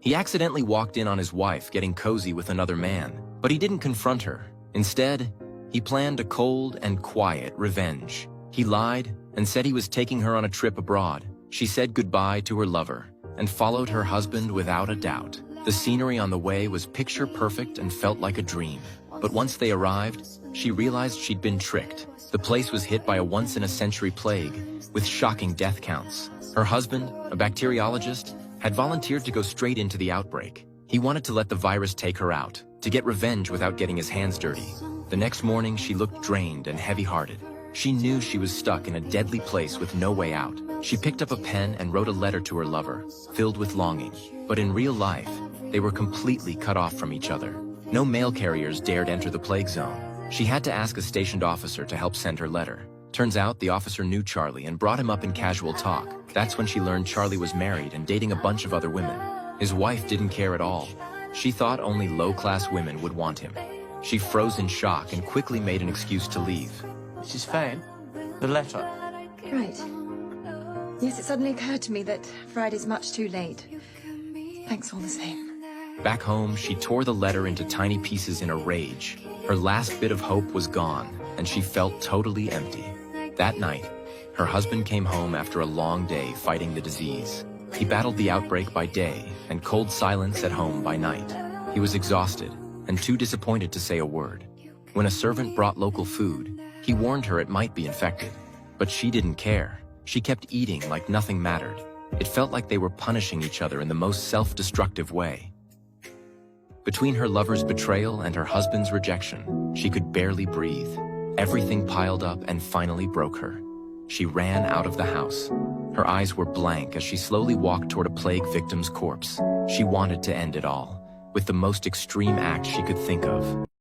He accidentally walked in on his wife getting cozy with another man, but he didn't confront her. Instead, he planned a cold and quiet revenge. He lied and said he was taking her on a trip abroad. She said goodbye to her lover and followed her husband without a doubt. The scenery on the way was picture perfect and felt like a dream. But once they arrived, she realized she'd been tricked. The place was hit by a once-in-a-century plague with shocking death counts. Her husband, a bacteriologist, had volunteered to go straight into the outbreak. He wanted to let the virus take her out, to get revenge without getting his hands dirty. The next morning, she looked drained and heavy-hearted. She knew she was stuck in a deadly place with no way out. She picked up a pen and wrote a letter to her lover, filled with longing. But in real life, they were completely cut off from each other. No mail carriers dared enter the plague zone. She had to ask a stationed officer to help send her letter. Turns out the officer knew Charlie and brought him up in casual talk. That's when she learned Charlie was married and dating a bunch of other women. His wife didn't care at all. She thought only low-class women would want him. She froze in shock and quickly made an excuse to leave. Mrs. Fane, the letter. Right. Yes, it suddenly occurred to me that Friday's much too late. Thanks all the same. Back home, she tore the letter into tiny pieces in a rage. Her last bit of hope was gone, and she felt totally empty. That night, her husband came home after a long day fighting the disease. He battled the outbreak by day and cold silence at home by night. He was exhausted and too disappointed to say a word. When a servant brought local food, he warned her it might be infected. But she didn't care. She kept eating like nothing mattered. It felt like they were punishing each other in the most self-destructive way. Between her lover's betrayal and her husband's rejection, she could barely breathe. Everything piled up and finally broke her. She ran out of the house. Her eyes were blank as she slowly walked toward a plague victim's corpse. She wanted to end it all, with the most extreme act she could think of.